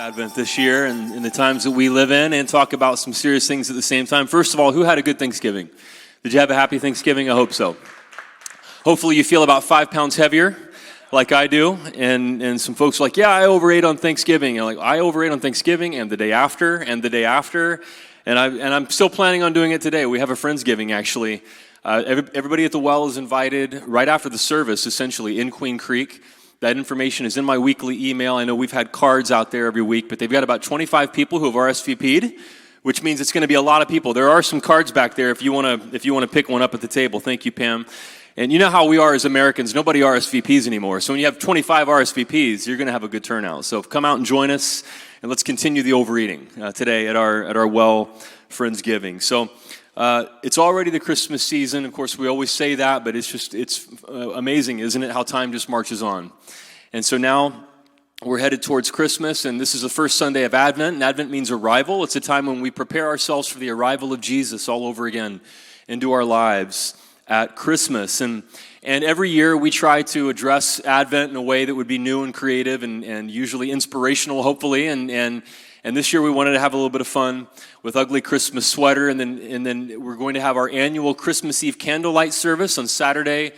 Advent this year and in the times that we live in, and talk about some serious things at the same time. First of all, who had a good Thanksgiving? Did you have a happy Thanksgiving? I hope so. Hopefully you feel about 5 pounds heavier like I do, and some folks are like, yeah, I overate on Thanksgiving. And I overate on Thanksgiving and the day after and the day after, and I'm still planning on doing it today. We have a Friendsgiving, actually. Everybody at the well is invited right after the service, essentially, in Queen Creek. That information is in my weekly email. I know we've had cards out there every week, but they've got about 25 people who have RSVP'd, which means it's going to be a lot of people. There are some cards back there if you want to pick one up at the table. Thank you, Pam. And you know how we are as Americans. Nobody RSVPs anymore. So when you have 25 RSVPs, you're going to have a good turnout. So come out and join us, and let's continue the overeating today at our Well Friendsgiving. So it's already the Christmas season. Of course, we always say that, but it's amazing, isn't it, how time just marches on. And so now we're headed towards Christmas, and this is the first Sunday of Advent, and Advent means arrival. It's a time when we prepare ourselves for the arrival of Jesus all over again into our lives at Christmas. And every year we try to address Advent in a way that would be new and creative and usually inspirational, hopefully, and this year we wanted to have a little bit of fun with Ugly Christmas Sweater, and then we're going to have our annual Christmas Eve candlelight service on Saturday,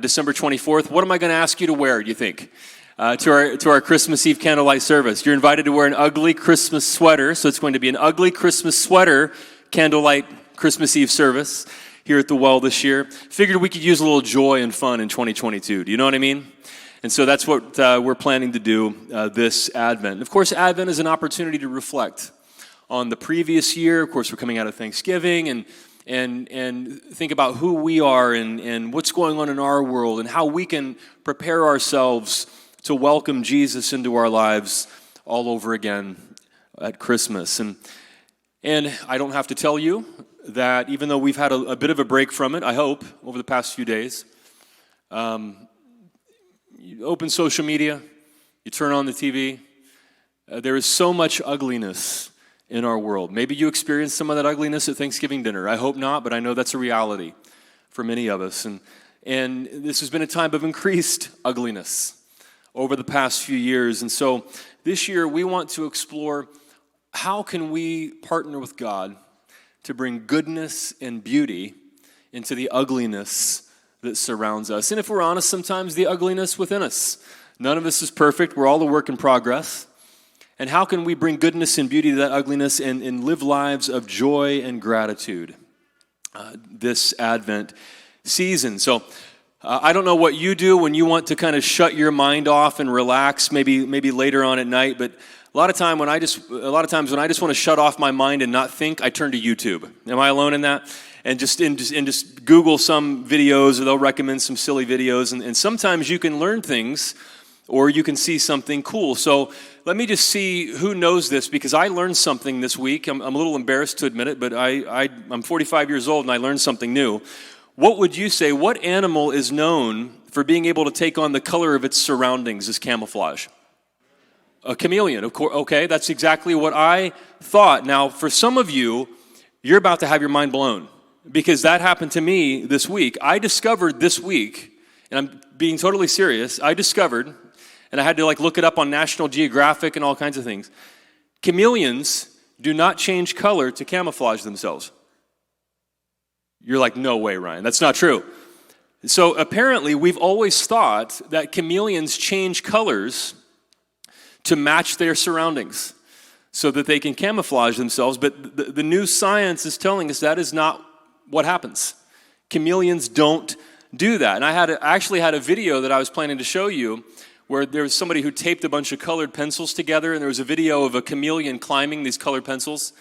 December 24th. What am I going to ask you to wear, do you think, to our Christmas Eve candlelight service? You're invited to wear an ugly Christmas sweater, so it's going to be an ugly Christmas sweater candlelight Christmas Eve service here at the Well this year. Figured we could use a little joy and fun in 2022. Do you know what I mean? And so that's what we're planning to do this Advent. Of course, Advent is an opportunity to reflect on the previous year. Of course, we're coming out of Thanksgiving and think about who we are and what's going on in our world and how we can prepare ourselves to welcome Jesus into our lives all over again at Christmas. And I don't have to tell you that even though we've had a bit of a break from it, I hope, over the past few days, you open social media, you turn on the TV, there is so much ugliness in our world. Maybe you experienced some of that ugliness at Thanksgiving dinner. I hope not, but I know that's a reality for many of us. And this has been a time of increased ugliness over the past few years. And so this year we want to explore how can we partner with God to bring goodness and beauty into the ugliness that surrounds us. And if we're honest, sometimes the ugliness within us. None of us is perfect. We're all a work in progress. And how can we bring goodness and beauty to that ugliness and live lives of joy and gratitude this Advent season? So I don't know what you do when you want to kind of shut your mind off and relax, maybe later on at night, but a lot of times when I just want to shut off my mind and not think, I turn to YouTube. Am I alone in that? And just Google some videos, or they'll recommend some silly videos, and sometimes you can learn things, or you can see something cool. So let me just see who knows this, because I learned something this week. I'm a little embarrassed to admit it, but I'm 45 years old and I learned something new. What would you say? What animal is known for being able to take on the color of its surroundings as camouflage? A chameleon, of course. Okay, that's exactly what I thought. Now, for some of you, you're about to have your mind blown, because that happened to me this week. I discovered this week, and I'm being totally serious, and I had to look it up on National Geographic and all kinds of things. Chameleons do not change color to camouflage themselves. You're like, no way, Ryan, that's not true. So apparently we've always thought that chameleons change colors to match their surroundings so that they can camouflage themselves, but the new science is telling us that is not what happens. Chameleons don't do that. And I actually had a video that I was planning to show you where there was somebody who taped a bunch of colored pencils together, and there was a video of a chameleon climbing these colored pencils,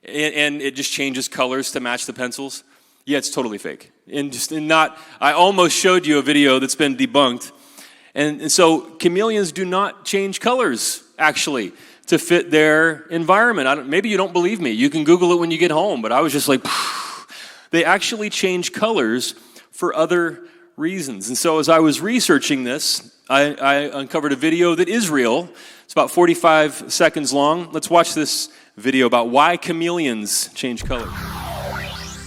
and it just changes colors to match the pencils. Yeah, it's totally fake. I almost showed you a video that's been debunked. And so chameleons do not change colors, actually, to fit their environment. Maybe you don't believe me. You can Google it when you get home, but I was just like, they actually change colors for other reasons. And so as I was researching this, I uncovered a video that is real. It's about 45 seconds long. Let's watch this video about why chameleons change color.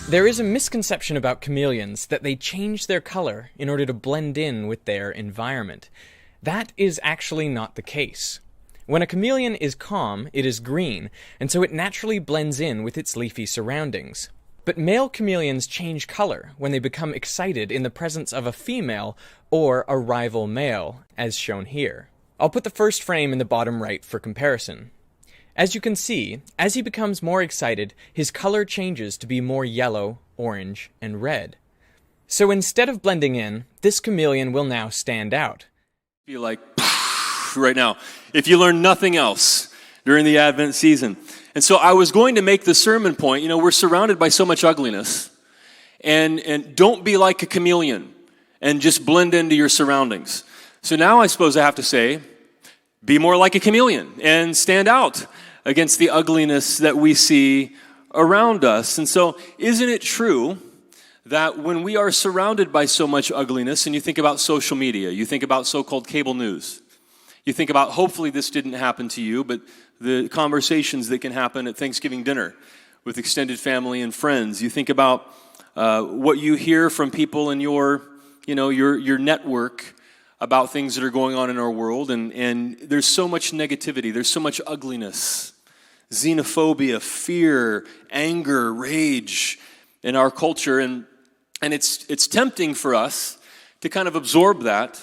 There is a misconception about chameleons that they change their color in order to blend in with their environment. That is actually not the case. When a chameleon is calm, it is green, and so it naturally blends in with its leafy surroundings. But male chameleons change color when they become excited in the presence of a female or a rival male, as shown here. I'll put the first frame in the bottom right for comparison. As you can see, as he becomes more excited, his color changes to be more yellow, orange, and red. So instead of blending in, this chameleon will now stand out. Be like right now, if you learn nothing else during the Advent season. And so I was going to make the sermon point, we're surrounded by so much ugliness, and don't be like a chameleon and just blend into your surroundings. So now I suppose I have to say, be more like a chameleon and stand out against the ugliness that we see around us. And so isn't it true that when we are surrounded by so much ugliness, and you think about social media, you think about so-called cable news, you think about, hopefully this didn't happen to you, but the conversations that can happen at Thanksgiving dinner with extended family and friends. You think about what you hear from people in your network about things that are going on in our world, and there's so much negativity, there's so much ugliness, xenophobia, fear, anger, rage in our culture, and it's tempting for us to kind of absorb that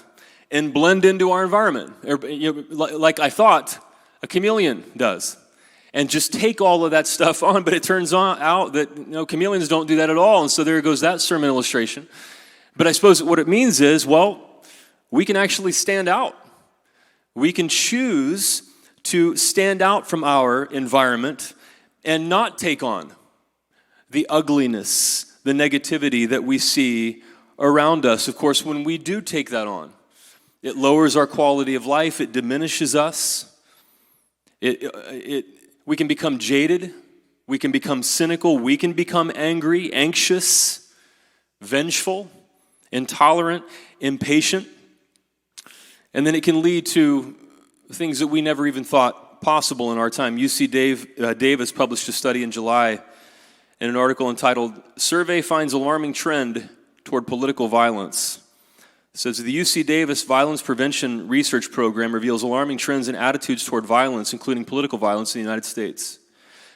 and blend into our environment, like I thought a chameleon does, and just take all of that stuff on. But it turns out that chameleons don't do that at all, and so there goes that sermon illustration. But I suppose what it means is, we can actually stand out. We can choose to stand out from our environment and not take on the ugliness, the negativity that we see around us. Of course, when we do take that on, it lowers our quality of life, it diminishes us, we can become jaded, we can become cynical, we can become angry, anxious, vengeful, intolerant, impatient, and then it can lead to things that we never even thought possible in our time. UC Davis published a study in July in an article entitled, "Survey Finds Alarming Trend Toward Political Violence." It says, the UC Davis Violence Prevention Research Program reveals alarming trends and attitudes toward violence, including political violence in the United States.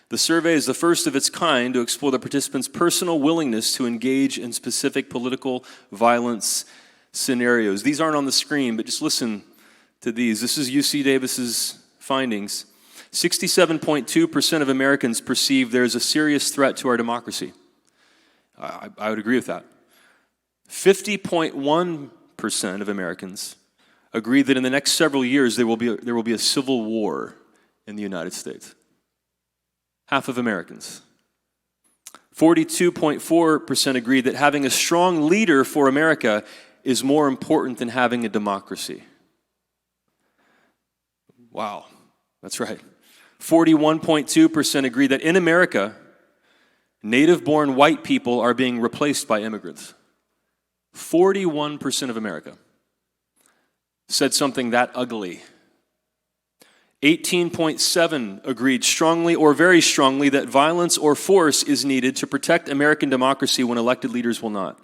The survey is the first of its kind to explore the participants' personal willingness to engage in specific political violence scenarios. These aren't on the screen, but just listen to these. This is UC Davis's findings. 67.2% of Americans perceive there is a serious threat to our democracy. I would agree with that. 50.1% of Americans agree that in the next several years there will be a civil war in the United States. Half of Americans. 42.4% agree that having a strong leader for America is more important than having a democracy. Wow, that's right. 41.2% agree that in America, native-born white people are being replaced by immigrants. 41% of America said something that ugly. 18.7% agreed strongly or very strongly that violence or force is needed to protect American democracy when elected leaders will not.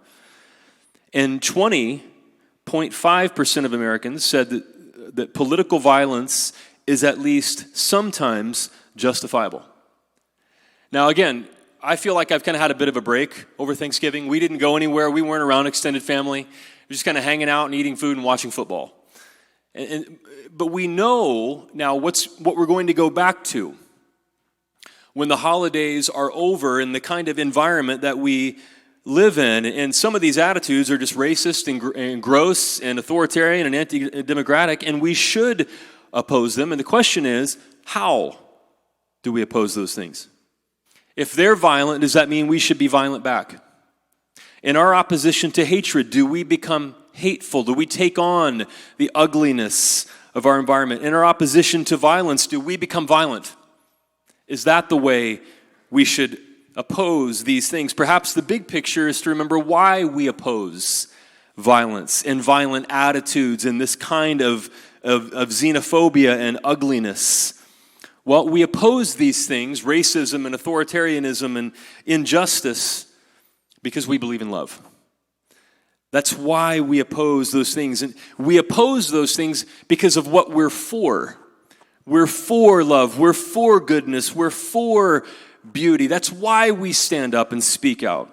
And 20.5% of Americans said that political violence is at least sometimes justifiable. Now again, I feel like I've kind of had a bit of a break over Thanksgiving. We didn't go anywhere. We weren't around extended family. We were just kind of hanging out and eating food and watching football. But we know now what we're going to go back to when the holidays are over and the kind of environment that we live in. And some of these attitudes are just racist and gross and authoritarian and anti-democratic, and we should oppose them. And the question is, how do we oppose those things? If they're violent, does that mean we should be violent back? In our opposition to hatred, do we become hateful? Do we take on the ugliness of our environment? In our opposition to violence, do we become violent? Is that the way we should oppose these things? Perhaps the big picture is to remember why we oppose violence and violent attitudes and this kind of xenophobia and ugliness. Well, we oppose these things, racism and authoritarianism and injustice, because we believe in love. That's why we oppose those things. And we oppose those things because of what we're for. We're for love. We're for goodness. We're for beauty. That's why we stand up and speak out.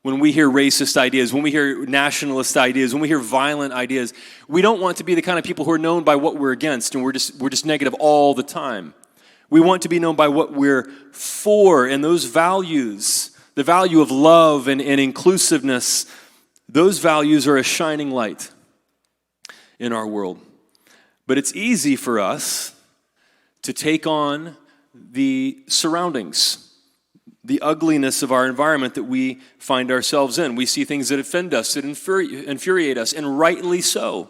When we hear racist ideas, when we hear nationalist ideas, when we hear violent ideas, we don't want to be the kind of people who are known by what we're against, and we're just negative all the time. We want to be known by what we're for, and those values, the value of love and inclusiveness, those values are a shining light in our world. But it's easy for us to take on the surroundings, the ugliness of our environment that we find ourselves in. We see things that offend us, that infuriate us, and rightly so.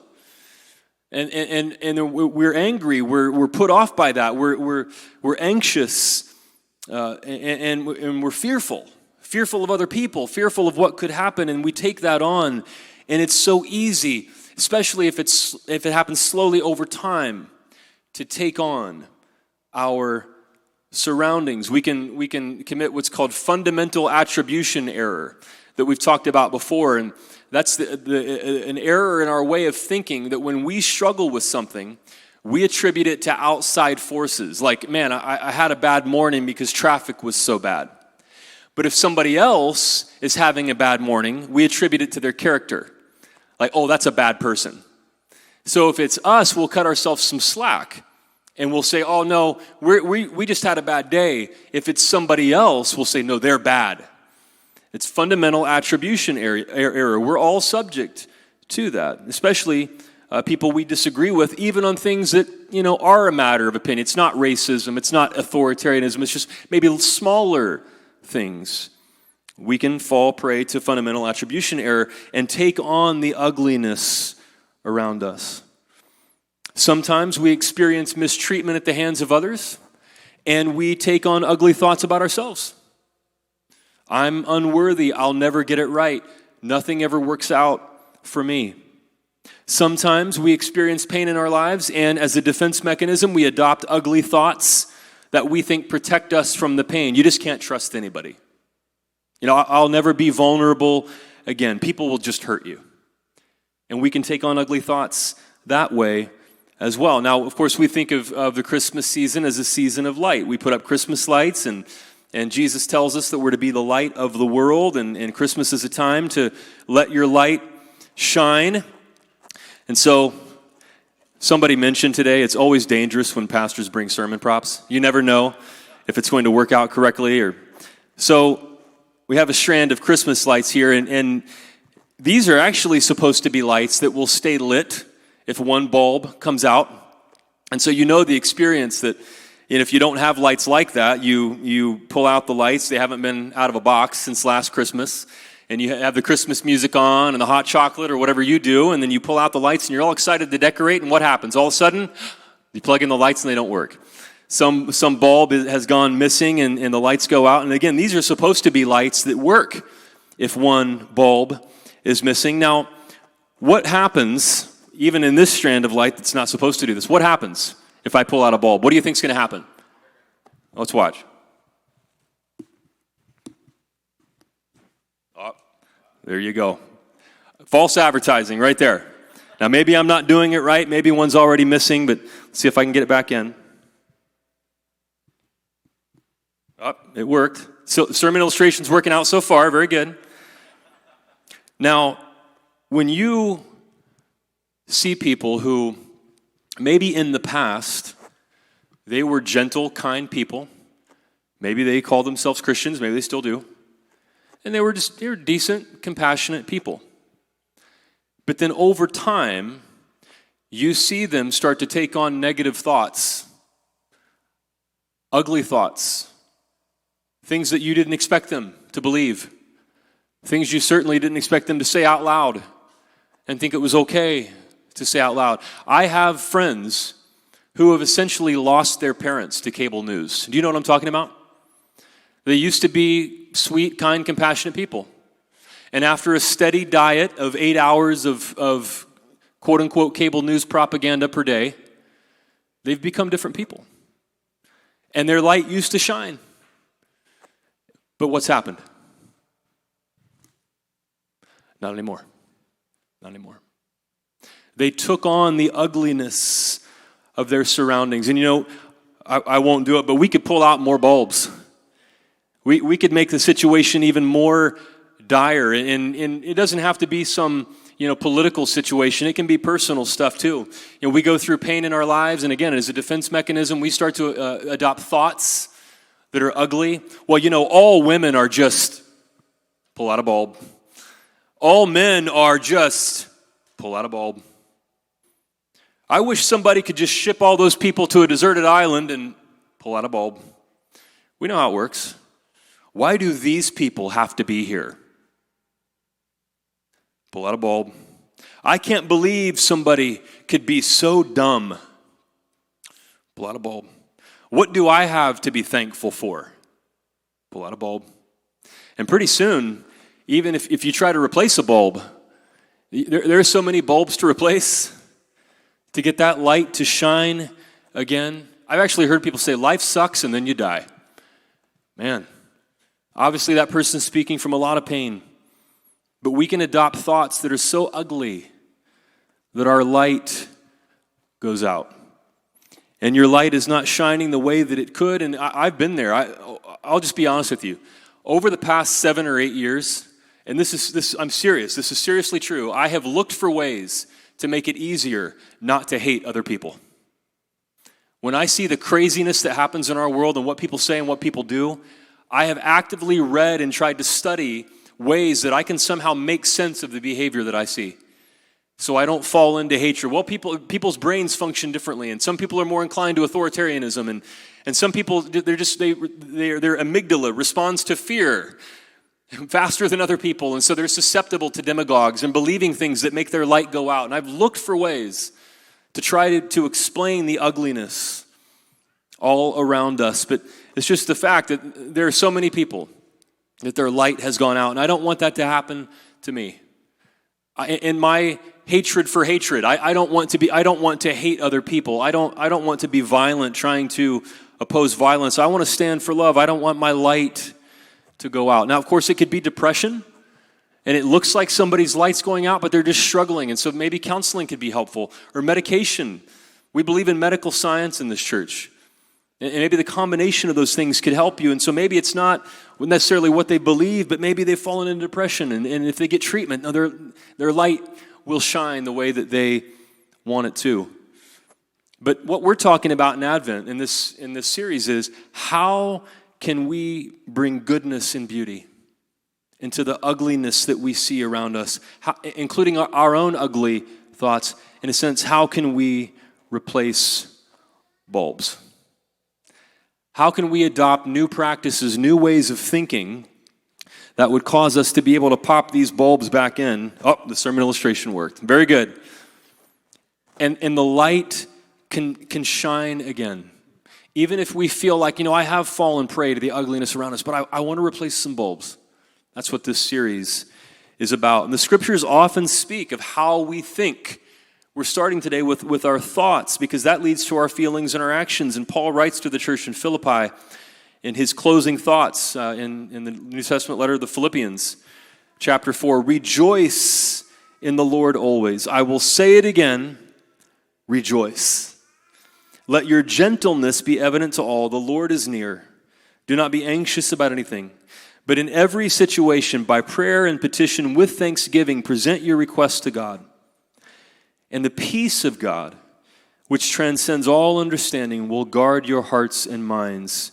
And we're angry. We're put off by that. We're anxious, and we're fearful of other people, fearful of what could happen, and we take that on. And it's so easy, especially if it happens slowly over time, to take on our surroundings. We can commit what's called fundamental attribution error that we've talked about before, and that's an error in our way of thinking that when we struggle with something, we attribute it to outside forces. Like, man, I had a bad morning because traffic was so bad. But if somebody else is having a bad morning, we attribute it to their character. Like, oh, that's a bad person. So if it's us, we'll cut ourselves some slack. And we'll say, oh, no, we just had a bad day. If it's somebody else, we'll say, no, they're bad. It's fundamental attribution error. We're all subject to that, especially people we disagree with, even on things that, are a matter of opinion. It's not racism. It's not authoritarianism. It's just maybe smaller things. We can fall prey to fundamental attribution error and take on the ugliness around us. Sometimes we experience mistreatment at the hands of others, and we take on ugly thoughts about ourselves. I'm unworthy. I'll never get it right. Nothing ever works out for me. Sometimes we experience pain in our lives, and as a defense mechanism, we adopt ugly thoughts that we think protect us from the pain. You just can't trust anybody. I'll never be vulnerable again. People will just hurt you. And we can take on ugly thoughts that way as well. Now, of course, we think of the Christmas season as a season of light. We put up Christmas lights, and Jesus tells us that we're to be the light of the world, and Christmas is a time to let your light shine. And so, somebody mentioned today, it's always dangerous when pastors bring sermon props. You never know if it's going to work out correctly. So, we have a strand of Christmas lights here, and these are actually supposed to be lights that will stay lit if one bulb comes out. And so the experience that if you don't have lights like that, you pull out the lights. They haven't been out of a box since last Christmas. And you have the Christmas music on and the hot chocolate or whatever you do. And then you pull out the lights and you're all excited to decorate. And what happens? All of a sudden, you plug in the lights and they don't work. Some bulb has gone missing and the lights go out. And again, these are supposed to be lights that work if one bulb is missing. Now, what happens, even in this strand of light that's not supposed to do this, what happens if I pull out a bulb? What do you think is going to happen? Let's watch. Oh, there you go. False advertising right there. Now, maybe I'm not doing it right. Maybe one's already missing, but let's see if I can get it back in. Oh, it worked. So, sermon illustration's working out so far. Very good. Now, when you see people who maybe in the past they were gentle, kind people, maybe they call themselves Christians, maybe they still do, and they were decent, compassionate people. But then over time, you see them start to take on negative thoughts, ugly thoughts, things that you didn't expect them to believe, things you certainly didn't expect them to say out loud and think it was okay to say out loud. I have friends who have essentially lost their parents to cable news. Do you know what I'm talking about? They used to be sweet, kind, compassionate people. And after a steady diet of 8 hours of quote-unquote cable news propaganda per day, they've become different people. And their light used to shine. But what's happened? Not anymore. Not anymore. They took on the ugliness of their surroundings. And I won't do it, but we could pull out more bulbs. We could make the situation even more dire. And it doesn't have to be some political situation. It can be personal stuff too. We go through pain in our lives, and again, as a defense mechanism, we start to adopt thoughts that are ugly. Well, all women are just pull out a bulb. All men are just pull out a bulb. I wish somebody could just ship all those people to a deserted island and pull out a bulb. We know how it works. Why do these people have to be here? Pull out a bulb. I can't believe somebody could be so dumb. Pull out a bulb. What do I have to be thankful for? Pull out a bulb. And pretty soon, even if you try to replace a bulb, there are so many bulbs to replace to get that light to shine again. I've actually heard people say, life sucks and then you die. Man, obviously that person's speaking from a lot of pain. But we can adopt thoughts that are so ugly that our light goes out. And your light is not shining the way that it could. And I've been there. I'll just be honest with you. Over the past 7 or 8 years, and I'm serious, this is seriously true, I have looked for ways to make it easier not to hate other people. When I see the craziness that happens in our world and what people say and what people do, I have actively read and tried to study ways that I can somehow make sense of the behavior that I see, so I don't fall into hatred. Well, people's brains function differently, and some people are more inclined to authoritarianism, and some people their amygdala responds to fear faster than other people, and so they're susceptible to demagogues and believing things that make their light go out. And I've looked for ways to try to explain the ugliness all around us, but it's just the fact that there are so many people that their light has gone out, and I don't want that to happen to me. In my hatred for hatred, I don't want to hate other people. I don't want to be violent, trying to oppose violence. I want to stand for love. I don't want my light to go out. Now, of course, it could be depression, and it looks like somebody's light's going out, but they're just struggling, and so maybe counseling could be helpful, or medication. We believe in medical science in this church, and maybe the combination of those things could help you, and so maybe it's not necessarily what they believe, but maybe they've fallen into depression, and if they get treatment, their light will shine the way that they want it to. But what we're talking about in Advent, in this series, is how can we bring goodness and beauty into the ugliness that we see around us, including our own ugly thoughts. In a sense, how can we replace bulbs? How can we adopt new practices, new ways of thinking that would cause us to be able to pop these bulbs back in? Oh, the sermon illustration worked. Very good. And the light can shine again. Even if we feel like, I have fallen prey to the ugliness around us, but I want to replace some bulbs. That's what this series is about. And the scriptures often speak of how we think. We're starting today with our thoughts, because that leads to our feelings and our actions. And Paul writes to the church in Philippi in his closing thoughts in the New Testament letter of the Philippians, chapter 4, rejoice in the Lord always. I will say it again, rejoice. Let your gentleness be evident to all. The Lord is near. Do not be anxious about anything, but in every situation, by prayer and petition with thanksgiving, present your requests to God. And the peace of God, which transcends all understanding, will guard your hearts and minds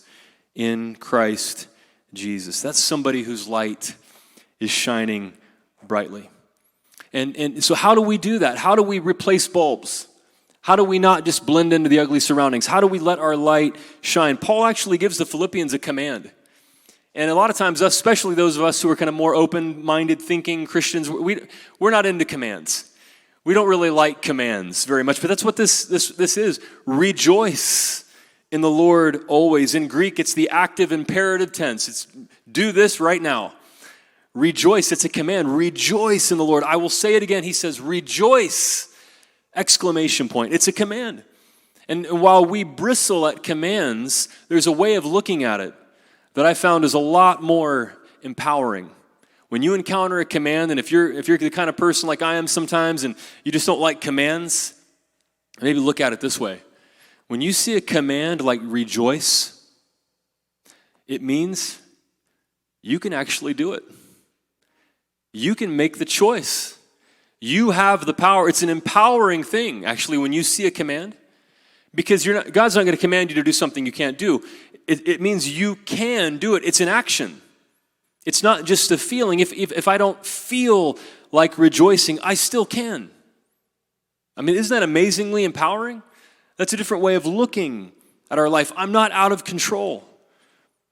in Christ Jesus. That's somebody whose light is shining brightly. And so how do we do that? How do we replace bulbs? How do we not just blend into the ugly surroundings? How do we let our light shine? Paul actually gives the Philippians a command. And a lot of times, especially those of us who are kind of more open-minded thinking Christians, we're not into commands. We don't really like commands very much, but that's what this is. Rejoice in the Lord always. In Greek, it's the active imperative tense. It's do this right now. Rejoice, it's a command. Rejoice in the Lord. I will say it again. He says, rejoice! Exclamation point. It's a command. And while we bristle at commands, there's a way of looking at it that I found is a lot more empowering. When you encounter a command, and if you're the kind of person like I am sometimes, and you just don't like commands, maybe look at it this way. When you see a command like rejoice, it means you can actually do it. You can make the choice. You have the power. It's an empowering thing, actually, when you see a command, because God's not going to command you to do something you can't do. It means you can do it. It's an action. It's not just a feeling. If I don't feel like rejoicing, I still can. I mean, isn't that amazingly empowering? That's a different way of looking at our life. I'm not out of control.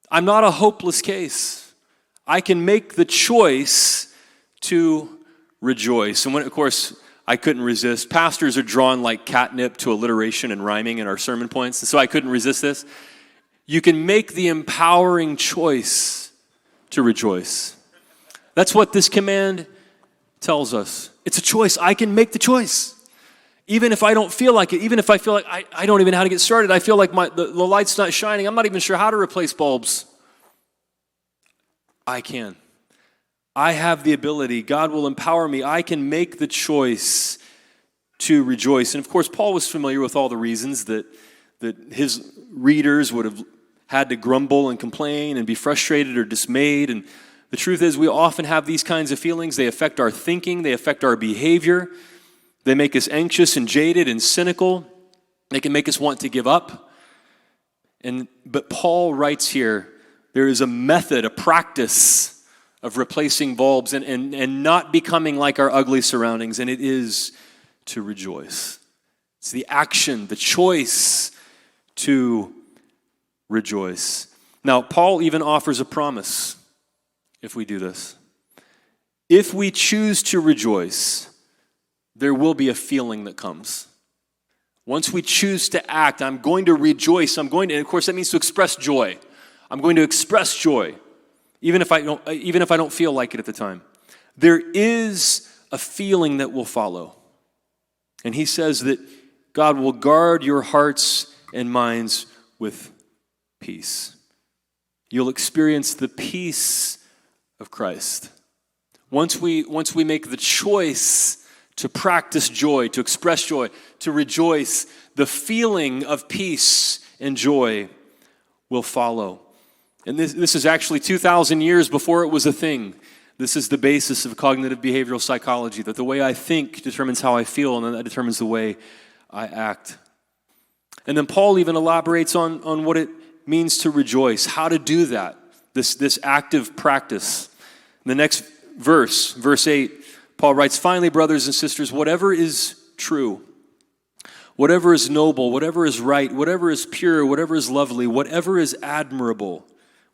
I'm not a hopeless case. I can make the choice to rejoice. And when, of course, I couldn't resist. Pastors are drawn like catnip to alliteration and rhyming in our sermon points, and so I couldn't resist this. You can make the empowering choice to rejoice. That's what this command tells us. It's a choice. I can make the choice. Even if I don't feel like it, even if I feel like I don't even know how to get started, I feel like the light's not shining, I'm not even sure how to replace bulbs. I can. I have the ability. God will empower me. I can make the choice to rejoice. And of course, Paul was familiar with all the reasons that his readers would have had to grumble and complain and be frustrated or dismayed. And the truth is, we often have these kinds of feelings. They affect our thinking. They affect our behavior. They make us anxious and jaded and cynical. They can make us want to give up. But Paul writes here, there is a method, a practice of replacing bulbs and not becoming like our ugly surroundings, and it is to rejoice. It's the action, the choice to rejoice. Now, Paul even offers a promise if we do this. If we choose to rejoice, there will be a feeling that comes. Once we choose to act, I'm going to rejoice. And of course, that means to express joy. I'm going to express joy. Even if I don't feel like it at the time. There is a feeling that will follow. And he says that God will guard your hearts and minds with peace. You'll experience the peace of Christ. Once we make the choice to practice joy, to express joy, to rejoice, the feeling of peace and joy will follow. And this is actually 2,000 years before it was a thing. This is the basis of cognitive behavioral psychology, that the way I think determines how I feel, and then that determines the way I act. And then Paul even elaborates on what it means to rejoice, how to do that, this active practice. In the next verse, verse 8, Paul writes, "Finally, brothers and sisters, whatever is true, whatever is noble, whatever is right, whatever is pure, whatever is lovely, whatever is admirable,"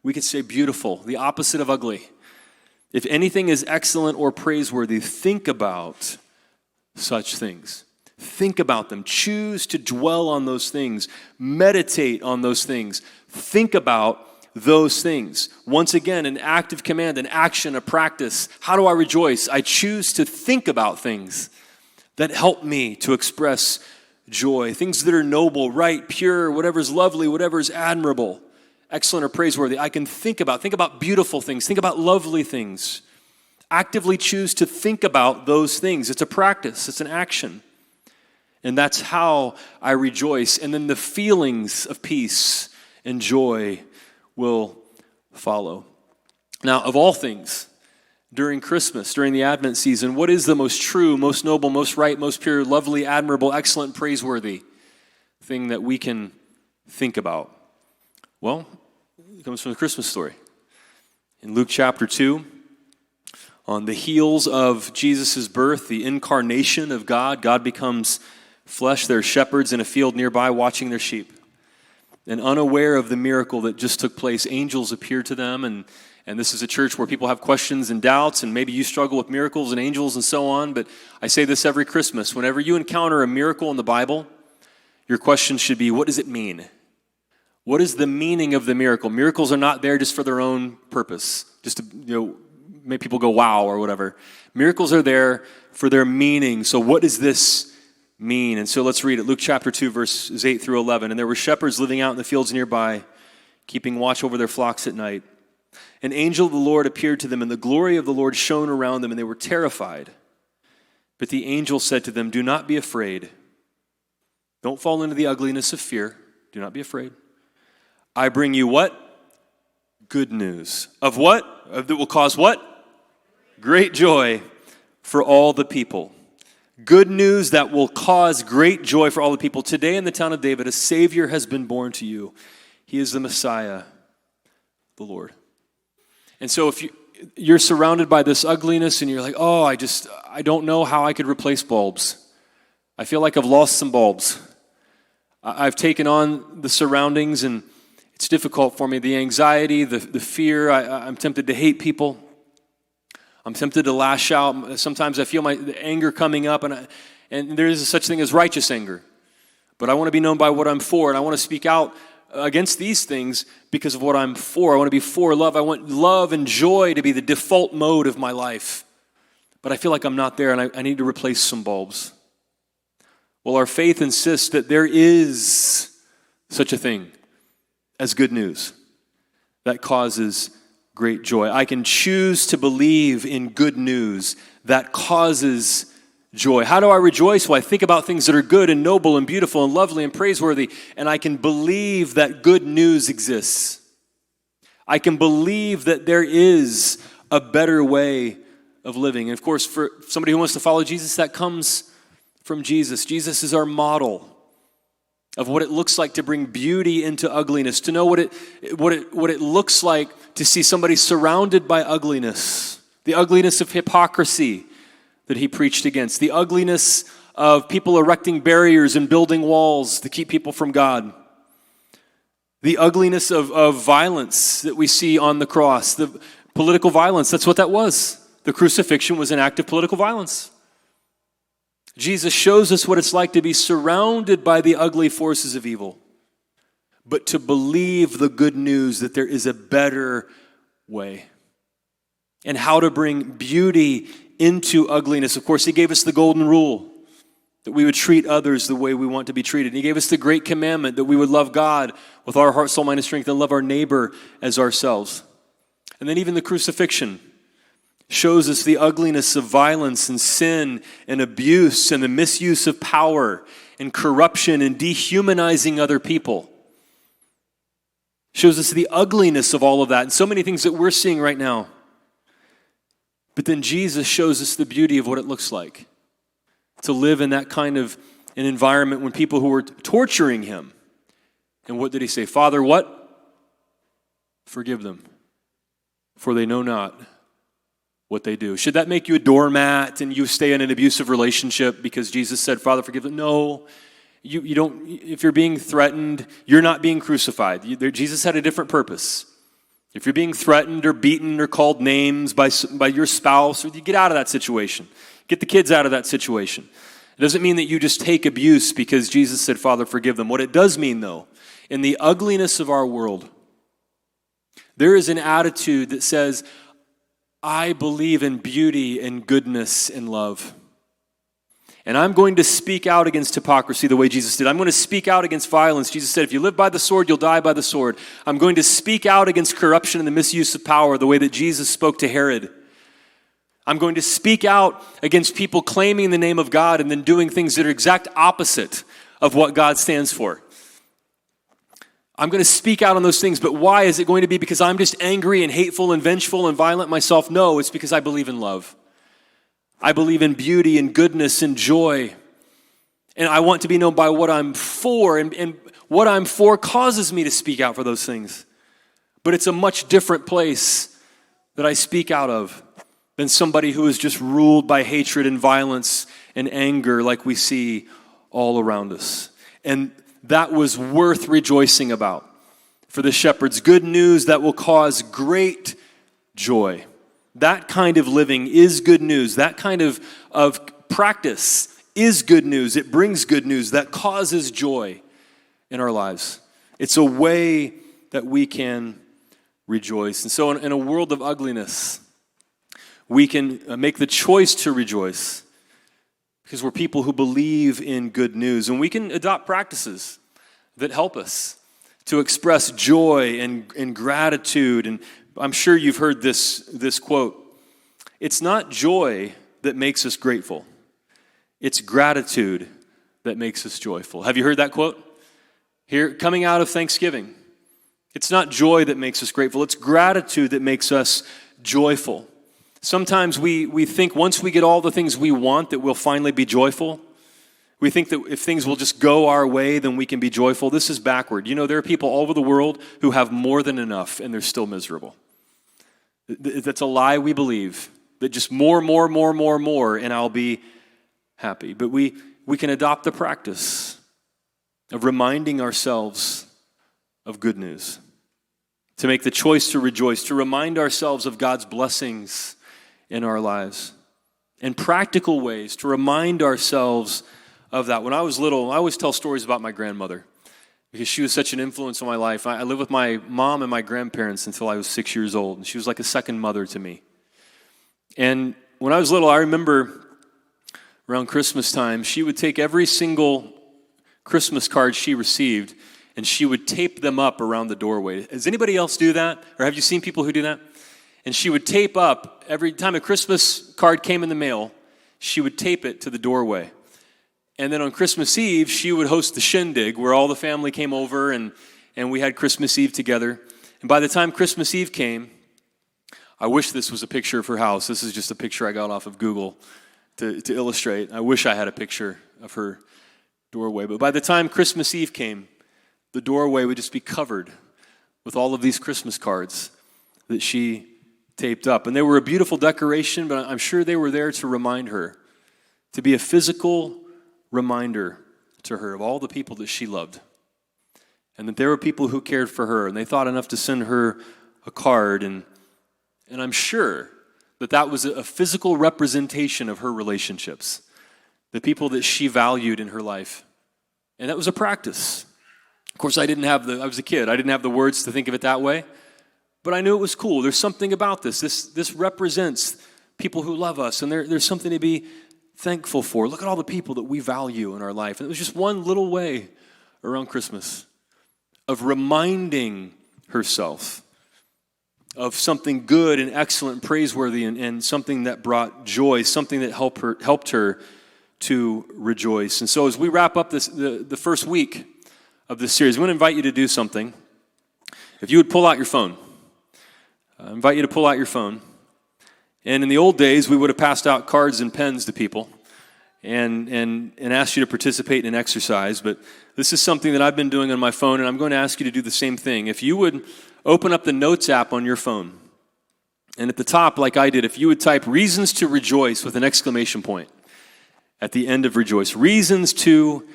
we could say beautiful, the opposite of ugly. "If anything is excellent or praiseworthy, think about such things." Think about them. Choose to dwell on those things. Meditate on those things. Think about those things. Once again, an active command, an action, a practice. How do I rejoice? I choose to think about things that help me to express joy. Things that are noble, right, pure, whatever is lovely, whatever is admirable, excellent or praiseworthy. I can think about beautiful things, think about lovely things. Actively choose to think about those things. It's a practice, it's an action. And that's how I rejoice. And then the feelings of peace and joy will follow. Now, of all things, during Christmas, during the Advent season, what is the most true, most noble, most right, most pure, lovely, admirable, excellent, praiseworthy thing that we can think about? Well, it comes from the Christmas story. In Luke chapter 2, on the heels of Jesus' birth, the incarnation of God, God becomes flesh. There are shepherds in a field nearby watching their sheep. And unaware of the miracle that just took place, angels appear to them. And this is a church where people have questions and doubts, and maybe you struggle with miracles and angels and so on. But I say this every Christmas. Whenever you encounter a miracle in the Bible, your question should be, what does it mean? What is the meaning of the miracle? Miracles are not there just for their own purpose, just to make people go wow or whatever. Miracles are there for their meaning. So what does this mean? And so let's read it. Luke chapter 2, verses 8 through 11. "And there were shepherds living out in the fields nearby, keeping watch over their flocks at night. An angel of the Lord appeared to them, and the glory of the Lord shone around them, and they were terrified. But the angel said to them, 'Do not be afraid. Don't fall into the ugliness of fear. Do not be afraid. I bring you what? Good news. Of what? That will cause what? Great joy for all the people. Good news that will cause great joy for all the people. Today in the town of David, a Savior has been born to you. He is the Messiah, the Lord. And so if you're surrounded by this ugliness and you're like, oh, I don't know how I could replace bulbs. I feel like I've lost some bulbs. I've taken on the surroundings and it's difficult for me. The anxiety, the fear, I'm tempted to hate people. I'm tempted to lash out. Sometimes I feel the anger coming up, and there is such thing as righteous anger. But I want to be known by what I'm for, and I want to speak out against these things because of what I'm for. I want to be for love. I want love and joy to be the default mode of my life. But I feel like I'm not there, and I need to replace some bulbs. Well, our faith insists that there is such a thing as good news that causes great joy. I can choose to believe in good news that causes joy. How do I rejoice? Well, I think about things that are good and noble and beautiful and lovely and praiseworthy, and I can believe that good news exists. I can believe that there is a better way of living. And of course, for somebody who wants to follow Jesus, that comes from Jesus. Jesus is our model of what it looks like to bring beauty into ugliness, to know what it looks like to see somebody surrounded by ugliness, the ugliness of hypocrisy that he preached against, the ugliness of people erecting barriers and building walls to keep people from God, the ugliness of violence that we see on the cross, the political violence. That's what that was. The crucifixion was an act of political violence. Jesus shows us what it's like to be surrounded by the ugly forces of evil, but to believe the good news that there is a better way and how to bring beauty into ugliness. Of course, he gave us the golden rule that we would treat others the way we want to be treated. And he gave us the great commandment that we would love God with our heart, soul, mind, and strength and love our neighbor as ourselves. And then even the crucifixion shows us the ugliness of violence and sin and abuse and the misuse of power and corruption and dehumanizing other people. Shows us the ugliness of all of that and so many things that we're seeing right now. But then Jesus shows us the beauty of what it looks like to live in that kind of an environment when people who were torturing him. And what did he say? Father, what? Forgive them, for they know not what they do. Should that make you a doormat and you stay in an abusive relationship because Jesus said, Father, forgive them? No, you don't. If you're being threatened, you're not being crucified. Jesus had a different purpose. If you're being threatened or beaten or called names by your spouse, you get out of that situation. Get the kids out of that situation. It doesn't mean that you just take abuse because Jesus said, Father, forgive them. What it does mean, though, in the ugliness of our world, there is an attitude that says, I believe in beauty and goodness and love. And I'm going to speak out against hypocrisy the way Jesus did. I'm going to speak out against violence. Jesus said, if you live by the sword, you'll die by the sword. I'm going to speak out against corruption and the misuse of power the way that Jesus spoke to Herod. I'm going to speak out against people claiming the name of God and then doing things that are exact opposite of what God stands for. I'm going to speak out on those things, but why? Is it going to be because I'm just angry and hateful and vengeful and violent myself? No, it's because I believe in love. I believe in beauty and goodness and joy. And I want to be known by what I'm for, and what I'm for causes me to speak out for those things. But it's a much different place that I speak out of than somebody who is just ruled by hatred and violence and anger like we see all around us. And that was worth rejoicing about for the shepherds. Good news that will cause great joy. That kind of living is good news. That kind of practice is good news. It brings good news that causes joy in our lives. It's a way that we can rejoice. And so in a world of ugliness, we can make the choice to rejoice because we're people who believe in good news. And we can adopt practices that help us to express joy and gratitude. And I'm sure you've heard this quote. It's not joy that makes us grateful. It's gratitude that makes us joyful. Have you heard that quote? Here, coming out of Thanksgiving. It's not joy that makes us grateful. It's gratitude that makes us joyful. Sometimes we think once we get all the things we want that we'll finally be joyful. We think that if things will just go our way, then we can be joyful. This is backward. You know, there are people all over the world who have more than enough and they're still miserable. That's a lie we believe. That just more, and I'll be happy. But we can adopt the practice of reminding ourselves of good news. To make the choice to rejoice, to remind ourselves of God's blessings in our lives. And practical ways to remind ourselves of that. When I was little, I always tell stories about my grandmother because she was such an influence on my life. I lived with my mom and my grandparents until I was 6 years old, and she was like a second mother to me. And when I was little, I remember around Christmas time, she would take every single Christmas card she received and she would tape them up around the doorway. Does anybody else do that? Or have you seen people who do that? And she would tape up, every time a Christmas card came in the mail, she would tape it to the doorway. And then on Christmas Eve, she would host the shindig where all the family came over and we had Christmas Eve together. And by the time Christmas Eve came, I wish this was a picture of her house. This is just a picture I got off of Google to illustrate. I wish I had a picture of her doorway. But by the time Christmas Eve came, the doorway would just be covered with all of these Christmas cards that she taped up. And they were a beautiful decoration, but I'm sure they were there to remind her, to be a physical reminder to her of all the people that she loved. And that there were people who cared for her, and they thought enough to send her a card. And I'm sure that was a physical representation of her relationships, the people that she valued in her life. And that was a practice. Of course, I was a kid. I didn't have the words to think of it that way, but I knew it was cool. There's something about this. This represents people who love us, and there's something to be thankful for. Look at all the people that we value in our life. And it was just one little way around Christmas of reminding herself of something good and excellent and praiseworthy and something that brought joy, something that helped her to rejoice. And so as we wrap up the first week of this series, I want to invite you to do something. If you would pull out your phone. I invite you to pull out your phone. And in the old days, we would have passed out cards and pens to people and asked you to participate in an exercise. But this is something that I've been doing on my phone, and I'm going to ask you to do the same thing. If you would open up the Notes app on your phone, and at the top, like I did, if you would type reasons to rejoice with an exclamation point at the end of rejoice. Reasons to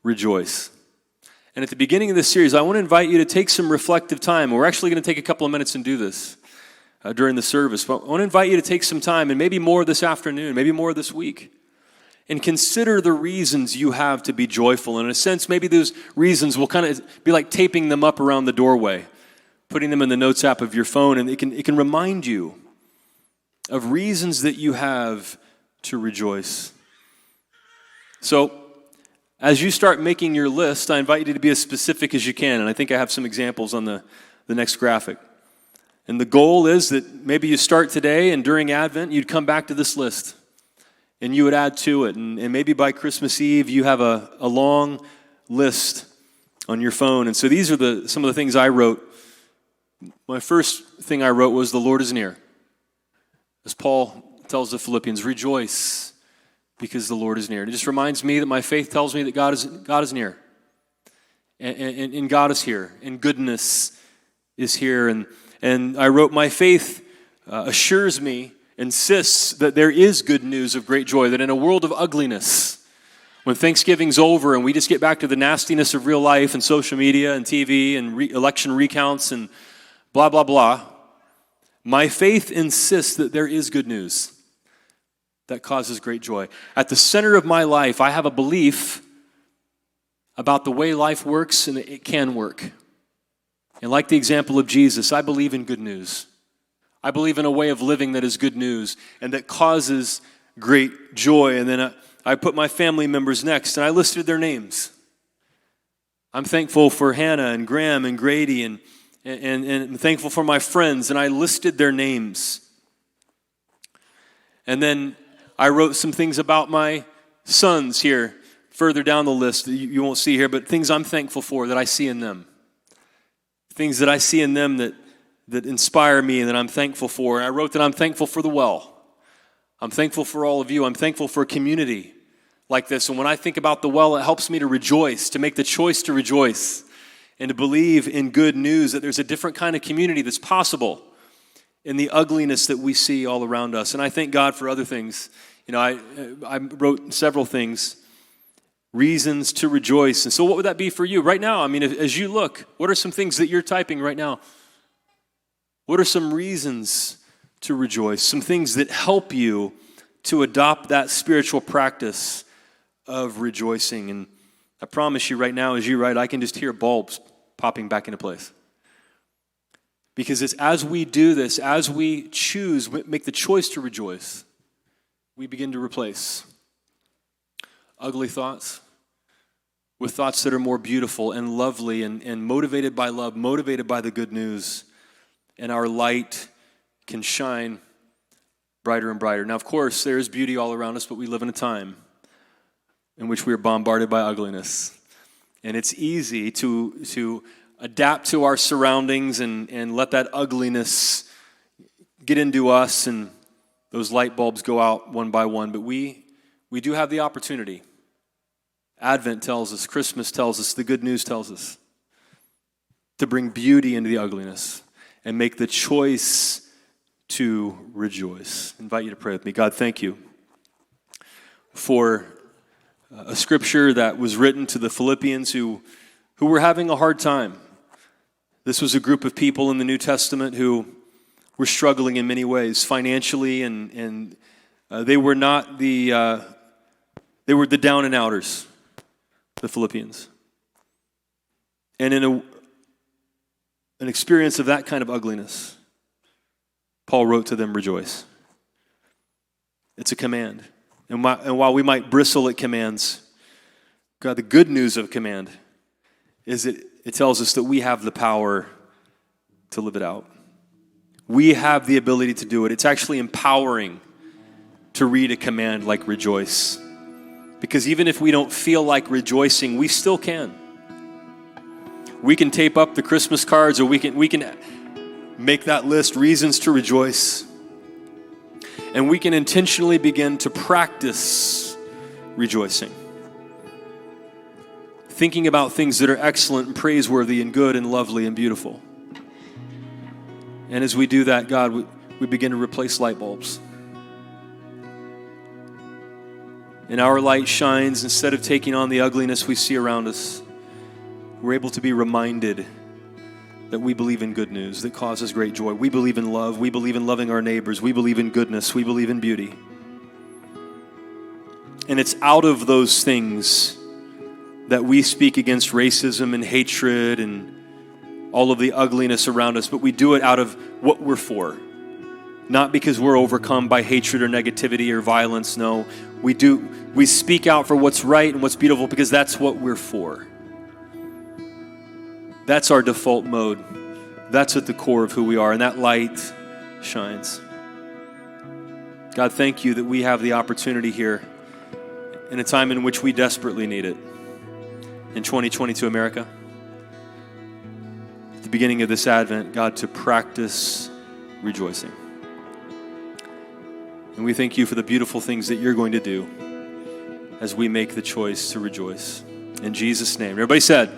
rejoice. And at the beginning of this series, I want to invite you to take some reflective time. We're actually going to take a couple of minutes and do this during the service. But I want to invite you to take some time, and maybe more this afternoon, maybe more this week, and consider the reasons you have to be joyful. And in a sense, maybe those reasons will kind of be like taping them up around the doorway, putting them in the Notes app of your phone, and it can remind you of reasons that you have to rejoice. So, as you start making your list, I invite you to be as specific as you can, and I think I have some examples on the next graphic. And the goal is that maybe you start today, and during Advent, you'd come back to this list, and you would add to it, and maybe by Christmas Eve, you have a long list on your phone. And so these are some of the things I wrote. My first thing I wrote was, the Lord is near. As Paul tells the Philippians, rejoice because the Lord is near. And it just reminds me that my faith tells me that God is near. And God is here. And goodness is here. And I wrote, my faith assures me, insists that there is good news of great joy, that in a world of ugliness, when Thanksgiving's over and we just get back to the nastiness of real life and social media and TV and election recounts and blah, blah, blah, my faith insists that there is good news that causes great joy. At the center of my life, I have a belief about the way life works, and it can work. And like the example of Jesus, I believe in good news. I believe in a way of living that is good news and that causes great joy. And then I put my family members next, and I listed their names. I'm thankful for Hannah and Graham and Grady, and thankful for my friends, and I listed their names. And then I wrote some things about my sons here. further down the list that you won't see here, but things I'm thankful for that I see in them. Things that I see in them that inspire me and that I'm thankful for. And I wrote that I'm thankful for the well. I'm thankful for all of you. I'm thankful for a community like this. And when I think about the well, it helps me to rejoice, to make the choice to rejoice and to believe in good news that there's a different kind of community that's possible in the ugliness that we see all around us. And I thank God for other things. You know, I wrote several things, reasons to rejoice. And so what would that be for you right now? I mean, as you look, what are some things that you're typing right now? What are some reasons to rejoice? Some things that help you to adopt that spiritual practice of rejoicing. And I promise you right now, as you write, I can just hear bulbs popping back into place. Because it's as we do this, as we choose, make the choice to rejoice, we begin to replace ugly thoughts with thoughts that are more beautiful and lovely and motivated by love, motivated by the good news. And our light can shine brighter and brighter. Now, of course, there is beauty all around us, but we live in a time in which we are bombarded by ugliness. And it's easy to adapt to our surroundings and let that ugliness get into us and those light bulbs go out one by one. But we do have the opportunity. Advent tells us, Christmas tells us, the good news tells us to bring beauty into the ugliness and make the choice to rejoice. I invite you to pray with me. God, thank you for a scripture that was written to the Philippians who were having a hard time. This was a group of people in the New Testament who were struggling in many ways, financially, and they were not they were the down and outers, the Philippians. And in an experience of that kind of ugliness, Paul wrote to them, rejoice. It's a command. And while we might bristle at commands, God, the good news of command is that it tells us that we have the power to live it out. We have the ability to do it. It's actually empowering to read a command like rejoice. Because even if we don't feel like rejoicing, we still can. We can tape up the Christmas cards, or we can make that list, reasons to rejoice. And we can intentionally begin to practice rejoicing. Thinking about things that are excellent and praiseworthy and good and lovely and beautiful. And as we do that, God, we begin to replace light bulbs. And our light shines instead of taking on the ugliness we see around us. We're able to be reminded that we believe in good news that causes great joy. We believe in love. We believe in loving our neighbors. We believe in goodness. We believe in beauty. And it's out of those things that we speak against racism and hatred and all of the ugliness around us, but we do it out of what we're for. Not because we're overcome by hatred or negativity or violence. No, we speak out for what's right and what's beautiful because that's what we're for. That's our default mode. That's at the core of who we are, and that light shines. God, thank you that we have the opportunity here in a time in which we desperately need it. In 2022 America, at the beginning of this Advent, God, to practice rejoicing. And we thank you for the beautiful things that you're going to do as we make the choice to rejoice. In Jesus' name. Everybody said,